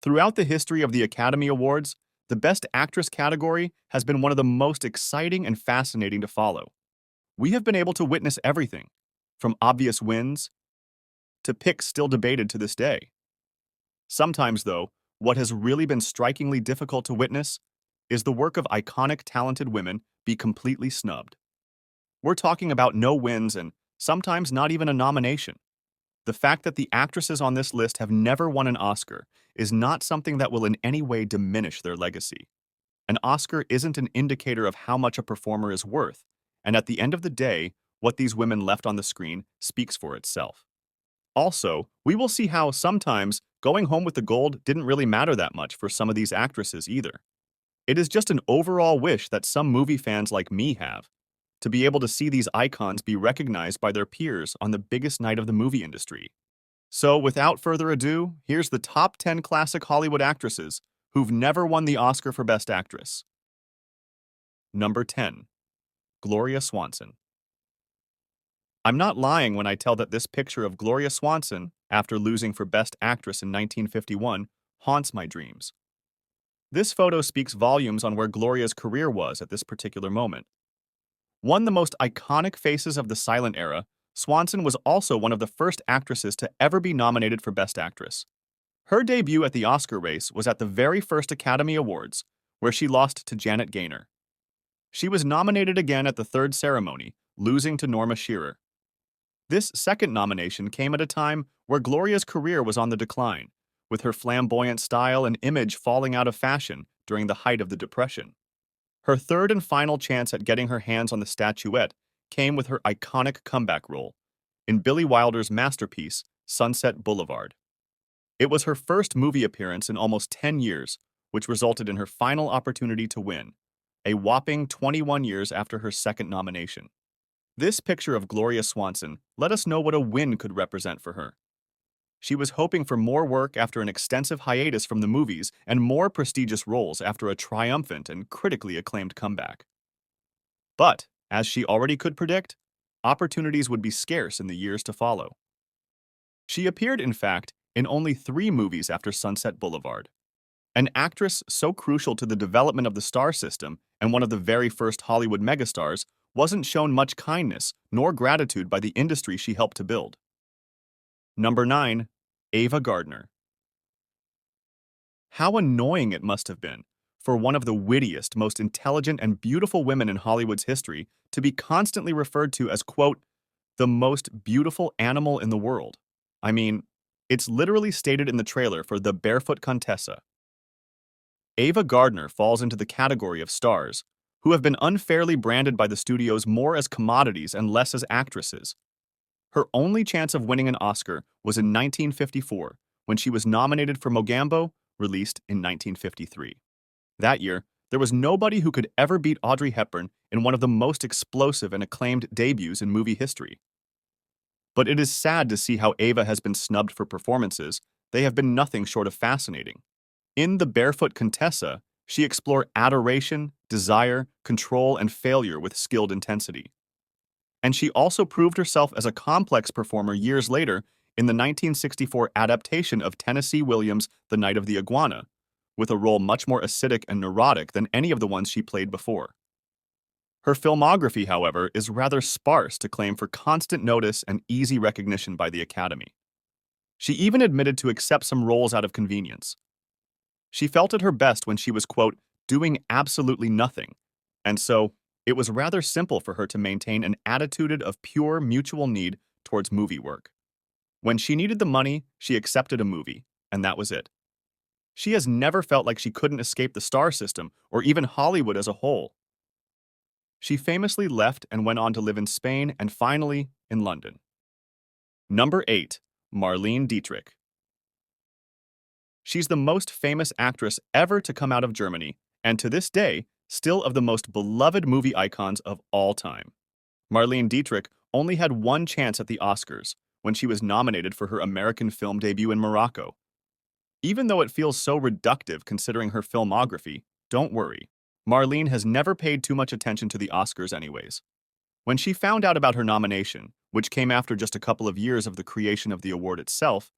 Throughout the history of the Academy Awards, the Best Actress category has been one of the most exciting and fascinating to follow. We have been able to witness everything, from obvious wins to picks still debated to this day. Sometimes, though, what has really been strikingly difficult to witness is the work of iconic, talented women be completely snubbed. We're talking about no wins and sometimes not even a nomination. The fact that the actresses on this list have never won an Oscar is not something that will in any way diminish their legacy. An Oscar isn't an indicator of how much a performer is worth, and at the end of the day, what these women left on the screen speaks for itself. Also, we will see how sometimes going home with the gold didn't really matter that much for some of these actresses either. It is just an overall wish that some movie fans like me have, to be able to see these icons be recognized by their peers on the biggest night of the movie industry. So, without further ado, here's the top 10 classic Hollywood actresses who've never won the Oscar for Best Actress. Number 10. Gloria Swanson. I'm not lying when I tell that this picture of Gloria Swanson, after losing for Best Actress in 1951, haunts my dreams. This photo speaks volumes on where Gloria's career was at this particular moment. One of the most iconic faces of the silent era, Swanson was also one of the first actresses to ever be nominated for Best Actress. Her debut at the Oscar race was at the very first Academy Awards, where she lost to Janet Gaynor. She was nominated again at the third ceremony, losing to Norma Shearer. This second nomination came at a time where Gloria's career was on the decline, with her flamboyant style and image falling out of fashion during the height of the Depression. Her third and final chance at getting her hands on the statuette came with her iconic comeback role in Billy Wilder's masterpiece, Sunset Boulevard. It was her first movie appearance in almost 10 years, which resulted in her final opportunity to win, a whopping 21 years after her second nomination. This picture of Gloria Swanson let us know what a win could represent for her. She was hoping for more work after an extensive hiatus from the movies and more prestigious roles after a triumphant and critically acclaimed comeback. But, as she already could predict, opportunities would be scarce in the years to follow. She appeared, in fact, in only 3 movies after Sunset Boulevard. An actress so crucial to the development of the star system and one of the very first Hollywood megastars wasn't shown much kindness nor gratitude by the industry she helped to build. Number 9. Ava Gardner. How annoying it must have been for one of the wittiest, most intelligent, and beautiful women in Hollywood's history to be constantly referred to as, quote, the most beautiful animal in the world. I mean, it's literally stated in the trailer for The Barefoot Contessa. Ava Gardner falls into the category of stars who have been unfairly branded by the studios more as commodities and less as actresses. Her only chance of winning an Oscar was in 1954, when she was nominated for Mogambo, released in 1953. That year, there was nobody who could ever beat Audrey Hepburn in one of the most explosive and acclaimed debuts in movie history. But it is sad to see how Ava has been snubbed for performances. They have been nothing short of fascinating. In The Barefoot Contessa, she explored adoration, desire, control, and failure with skilled intensity. And she also proved herself as a complex performer years later in the 1964 adaptation of Tennessee Williams' The Night of the Iguana, with a role much more acidic and neurotic than any of the ones she played before. Her filmography, however, is rather sparse to claim for constant notice and easy recognition by the Academy. She even admitted to accept some roles out of convenience. She felt at her best when she was, quote, doing absolutely nothing, and so it was rather simple for her to maintain an attitude of pure mutual need towards movie work. When she needed the money, she accepted a movie, and that was it. She has never felt like she couldn't escape the star system or even Hollywood as a whole. She famously left and went on to live in Spain and finally in London. Number 8. Marlene Dietrich. She's the most famous actress ever to come out of Germany, and to this day, still of the most beloved movie icons of all time. Marlene Dietrich only had one chance at the Oscars, when she was nominated for her American film debut in Morocco. Even though it feels so reductive considering her filmography, don't worry. Marlene has never paid too much attention to the Oscars anyways. When she found out about her nomination, which came after just a couple of years of the creation of the award itself,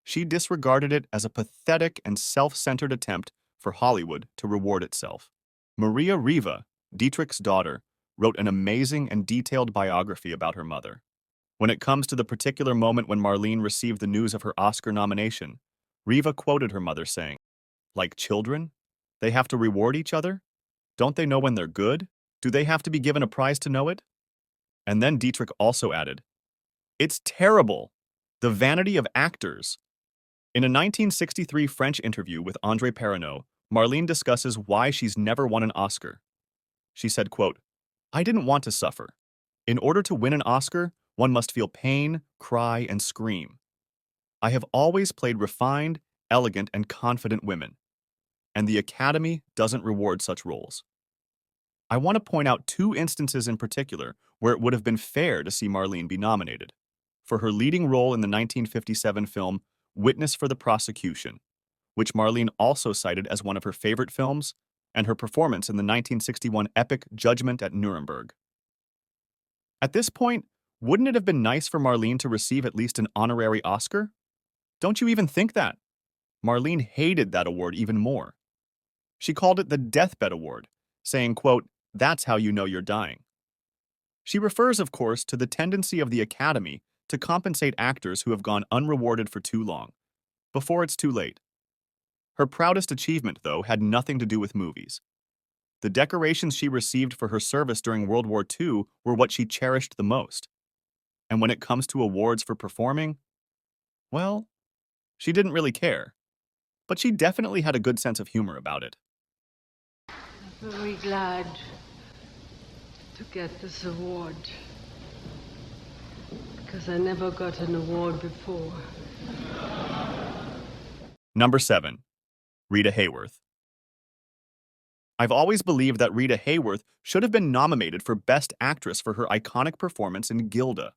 She disregarded it as a pathetic and self-centered attempt for Hollywood to reward itself. Maria Riva, Dietrich's daughter, wrote an amazing and detailed biography about her mother. When it comes to the particular moment when Marlene received the news of her Oscar nomination, Riva quoted her mother saying, "Like children? They have to reward each other? Don't they know when they're good? Do they have to be given a prize to know it?" And then Dietrich also added, "It's terrible. The vanity of actors." In a 1963 French interview with André Perrineau, Marlene discusses why she's never won an Oscar. She said, quote, "I didn't want to suffer. In order to win an Oscar, one must feel pain, cry, and scream. I have always played refined, elegant, and confident women, and the Academy doesn't reward such roles." I want to point out two instances in particular where it would have been fair to see Marlene be nominated. For her leading role in the 1957 film Witness for the Prosecution, which Marlene also cited as one of her favorite films, and her performance in the 1961 epic Judgment at Nuremberg. At this point, wouldn't it have been nice for Marlene to receive at least an honorary Oscar? Don't you even think that? Marlene hated that award even more. She called it the Deathbed Award, saying, quote, "That's how you know you're dying." She refers, of course, to the tendency of the Academy to compensate actors who have gone unrewarded for too long, before it's too late. Her proudest achievement, though, had nothing to do with movies. The decorations she received for her service during World War II were what she cherished the most. And when it comes to awards for performing, well, she didn't really care. But she definitely had a good sense of humor about it. I'm very glad to get this award, because I never got an award before. Number 7. Rita Hayworth. I've always believed that Rita Hayworth should have been nominated for Best Actress for her iconic performance in Gilda.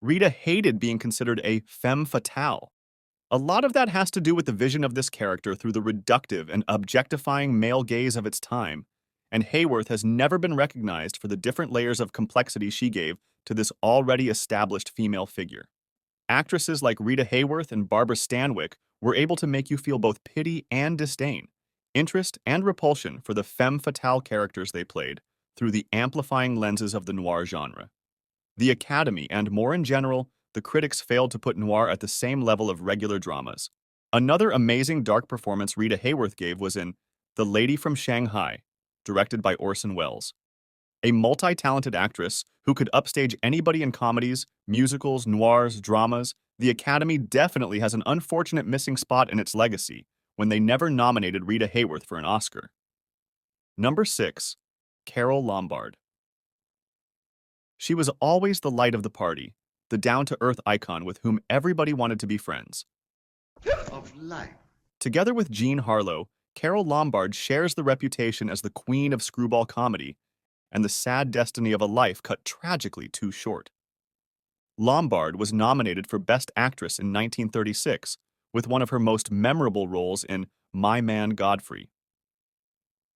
Rita hated being considered a femme fatale. A lot of that has to do with the vision of this character through the reductive and objectifying male gaze of its time, and Hayworth has never been recognized for the different layers of complexity she gave to this already established female figure. Actresses like Rita Hayworth and Barbara Stanwyck were able to make you feel both pity and disdain, interest and repulsion for the femme fatale characters they played through the amplifying lenses of the noir genre. The Academy, and more in general, the critics failed to put noir at the same level of regular dramas. Another amazing dark performance Rita Hayworth gave was in The Lady from Shanghai, directed by Orson Welles. A multi-talented actress who could upstage anybody in comedies, musicals, noirs, dramas, the Academy definitely has an unfortunate missing spot in its legacy when they never nominated Rita Hayworth for an Oscar. Number 6. Carole Lombard. She was always the light of the party, the down-to-earth icon with whom everybody wanted to be friends. Of life. Together with Jean Harlow, Carole Lombard shares the reputation as the queen of screwball comedy and the sad destiny of a life cut tragically too short. Lombard was nominated for Best Actress in 1936, with one of her most memorable roles in My Man Godfrey.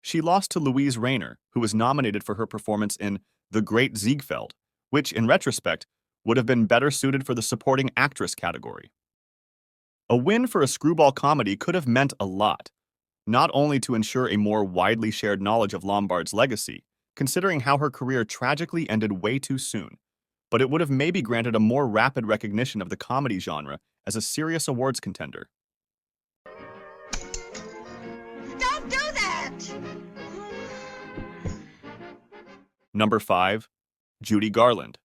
She lost to Louise Rayner, who was nominated for her performance in The Great Ziegfeld, which, in retrospect, would have been better suited for the supporting actress category. A win for a screwball comedy could have meant a lot, not only to ensure a more widely shared knowledge of Lombard's legacy, considering how her career tragically ended way too soon, but it would have maybe granted a more rapid recognition of the comedy genre as a serious awards contender. Don't do that! Number 5. Judy Garland.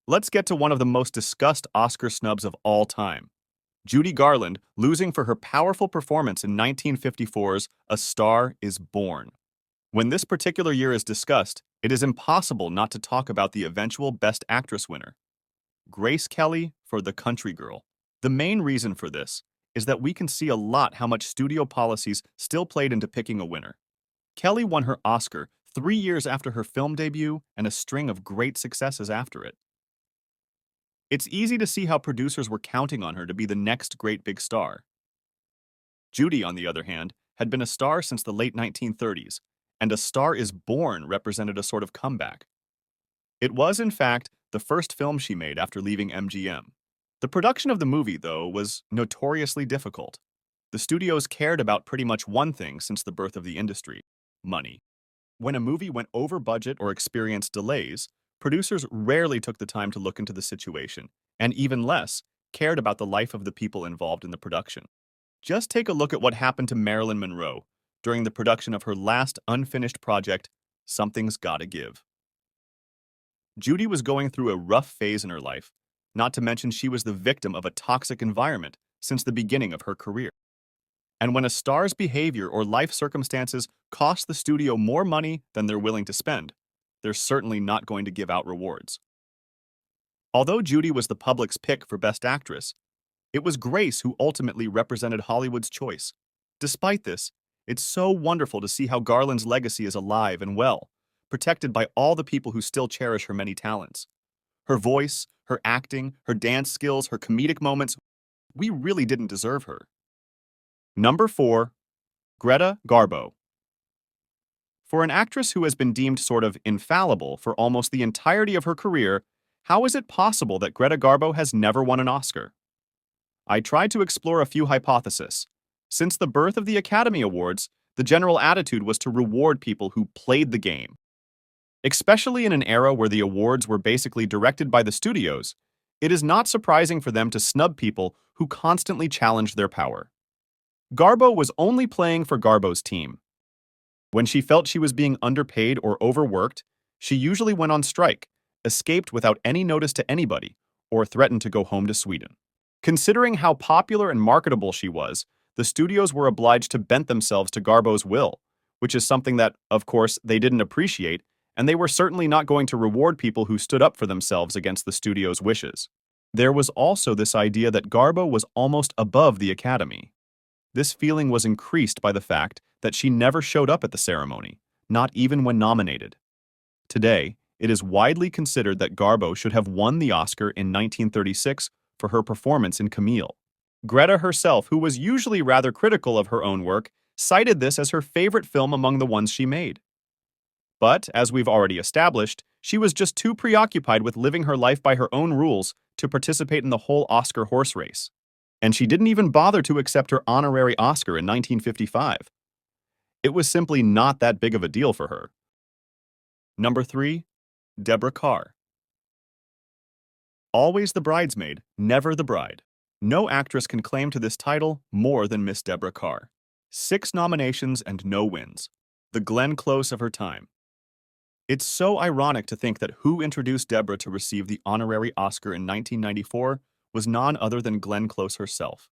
Let's get to one of the most discussed Oscar snubs of all time. Judy Garland losing for her powerful performance in 1954's A Star is Born. When this particular year is discussed, it is impossible not to talk about the eventual Best Actress winner, Grace Kelly for The Country Girl. The main reason for this is that we can see a lot how much studio policies still played into picking a winner. Kelly won her Oscar 3 years after her film debut and a string of great successes after it. It's easy to see how producers were counting on her to be the next great big star. Judy, on the other hand, had been a star since the late 1930s, and A Star is Born represented a sort of comeback. It was, in fact, the first film she made after leaving MGM. The production of the movie, though, was notoriously difficult. The studios cared about pretty much one thing since the birth of the industry: money. When a movie went over budget or experienced delays, producers rarely took the time to look into the situation, and even less, cared about the life of the people involved in the production. Just take a look at what happened to Marilyn Monroe during the production of her last unfinished project, Something's Gotta Give. Judy was going through a rough phase in her life, not to mention she was the victim of a toxic environment since the beginning of her career. And when a star's behavior or life circumstances cost the studio more money than they're willing to spend, they're certainly not going to give out rewards. Although Judy was the public's pick for Best Actress, it was Grace who ultimately represented Hollywood's choice. Despite this, it's so wonderful to see how Garland's legacy is alive and well, protected by all the people who still cherish her many talents. Her voice, her acting, her dance skills, her comedic moments, we really didn't deserve her. Number 4. Greta Garbo. For an actress who has been deemed sort of infallible for almost the entirety of her career, how is it possible that Greta Garbo has never won an Oscar? I tried to explore a few hypotheses. Since the birth of the Academy Awards, the general attitude was to reward people who played the game. Especially in an era where the awards were basically directed by the studios, it is not surprising for them to snub people who constantly challenged their power. Garbo was only playing for Garbo's team. When she felt she was being underpaid or overworked, she usually went on strike, escaped without any notice to anybody, or threatened to go home to Sweden. Considering how popular and marketable she was, the studios were obliged to bend themselves to Garbo's will, which is something that, of course, they didn't appreciate, and they were certainly not going to reward people who stood up for themselves against the studio's wishes. There was also this idea that Garbo was almost above the Academy. This feeling was increased by the fact that she never showed up at the ceremony, not even when nominated. Today, it is widely considered that Garbo should have won the Oscar in 1936 for her performance in Camille. Greta herself, who was usually rather critical of her own work, cited this as her favorite film among the ones she made. But, as we've already established, she was just too preoccupied with living her life by her own rules to participate in the whole Oscar horse race. And she didn't even bother to accept her honorary Oscar in 1955. It was simply not that big of a deal for her. Number 3. Deborah Kerr. Always the bridesmaid, never the bride. No actress can claim to this title more than Miss Deborah Kerr. 6 nominations and no wins. The Glenn Close of her time. It's so ironic to think that who introduced Deborah to receive the honorary Oscar in 1994 was none other than Glenn Close herself.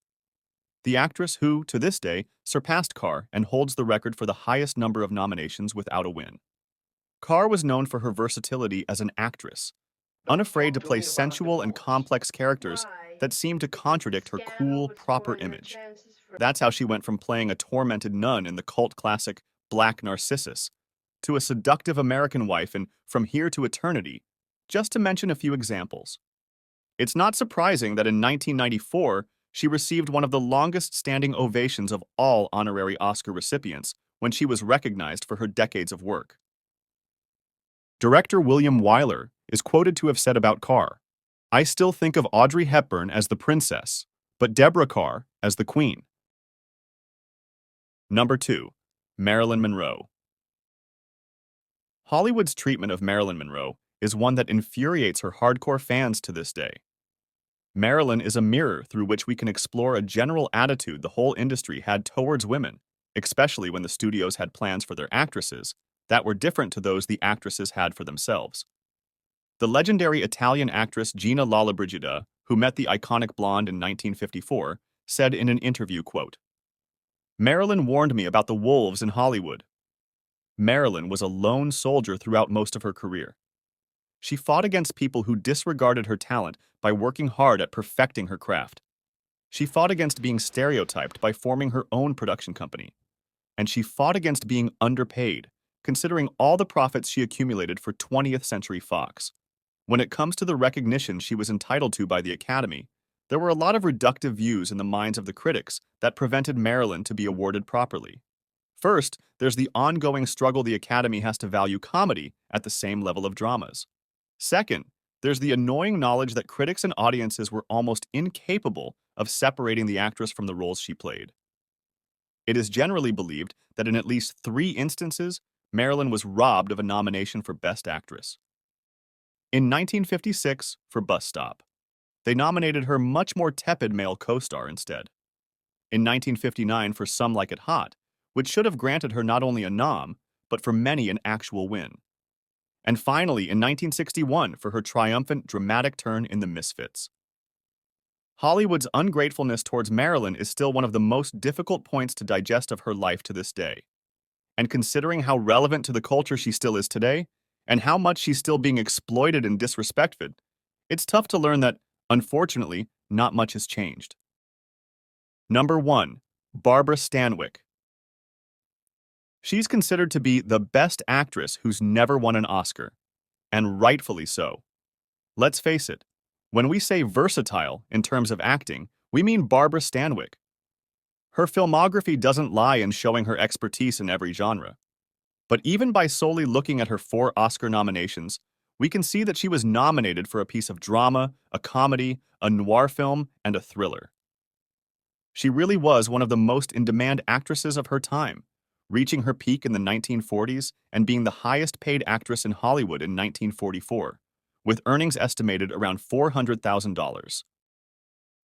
The actress who, to this day, surpassed Kerr and holds the record for the highest number of nominations without a win. Kerr was known for her versatility as an actress, unafraid to play sensual and complex characters that seemed to contradict her cool, proper image. That's how she went from playing a tormented nun in the cult classic Black Narcissus to a seductive American wife in From Here to Eternity, just to mention a few examples. It's not surprising that in 1994, she received one of the longest standing ovations of all honorary Oscar recipients when she was recognized for her decades of work. Director William Wyler is quoted to have said about Kerr, "I still think of Audrey Hepburn as the princess, but Deborah Kerr as the queen." Number 2. Marilyn Monroe. Hollywood's treatment of Marilyn Monroe is one that infuriates her hardcore fans to this day. Marilyn is a mirror through which we can explore a general attitude the whole industry had towards women, especially when the studios had plans for their actresses that were different to those the actresses had for themselves. The legendary Italian actress Gina Lollobrigida, who met the iconic blonde in 1954, said in an interview, quote, "Marilyn warned me about the wolves in Hollywood." Marilyn was a lone soldier throughout most of her career. She fought against people who disregarded her talent by working hard at perfecting her craft. She fought against being stereotyped by forming her own production company. And she fought against being underpaid, considering all the profits she accumulated for 20th Century Fox. When it comes to the recognition she was entitled to by the Academy, there were a lot of reductive views in the minds of the critics that prevented Marilyn to be awarded properly. First, there's the ongoing struggle the Academy has to value comedy at the same level of dramas. Second, There's the annoying knowledge that critics and audiences were almost incapable of separating the actress from the roles she played. It is generally believed that in at least 3 instances, Marilyn was robbed of a nomination for Best Actress. In 1956, for Bus Stop, they nominated her much more tepid male co-star instead. In 1959 for Some Like It Hot, which should have granted her not only a nom, but for many an actual win. And finally, in 1961 for her triumphant dramatic turn in The Misfits. Hollywood's ungratefulness towards Marilyn is still one of the most difficult points to digest of her life to this day. And considering how relevant to the culture she still is today, and how much she's still being exploited and disrespected, it's tough to learn that, unfortunately, not much has changed. Number 1. Barbara Stanwyck. She's considered to be the best actress who's never won an Oscar, and rightfully so. Let's face it, when we say versatile in terms of acting, we mean Barbara Stanwyck. Her filmography doesn't lie in showing her expertise in every genre. But even by solely looking at her 4 Oscar nominations, we can see that she was nominated for a piece of drama, a comedy, a noir film, and a thriller. She really was one of the most in-demand actresses of her time, reaching her peak in the 1940s and being the highest-paid actress in Hollywood in 1944, with earnings estimated around $400,000.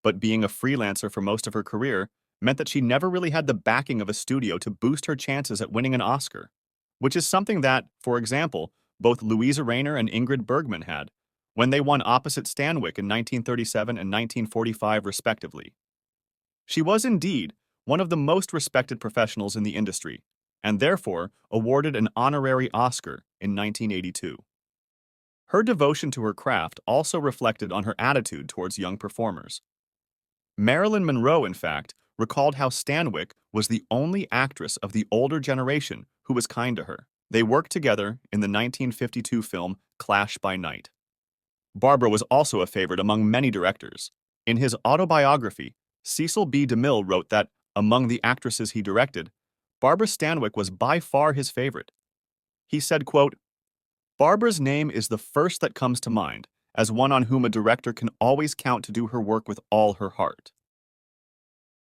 But being a freelancer for most of her career meant that she never really had the backing of a studio to boost her chances at winning an Oscar, which is something that, for example, both Louisa Rayner and Ingrid Bergman had, when they won opposite Stanwyck in 1937 and 1945 respectively. She was indeed one of the most respected professionals in the industry, and therefore awarded an honorary Oscar in 1982. Her devotion to her craft also reflected on her attitude towards young performers. Marilyn Monroe, in fact, recalled how Stanwyck was the only actress of the older generation who was kind to her. They worked together in the 1952 film Clash by Night. Barbara was also a favorite among many directors. In his autobiography, Cecil B. DeMille wrote that, among the actresses he directed, Barbara Stanwyck was by far his favorite. He said, quote, "Barbara's name is the first that comes to mind, as one on whom a director can always count to do her work with all her heart."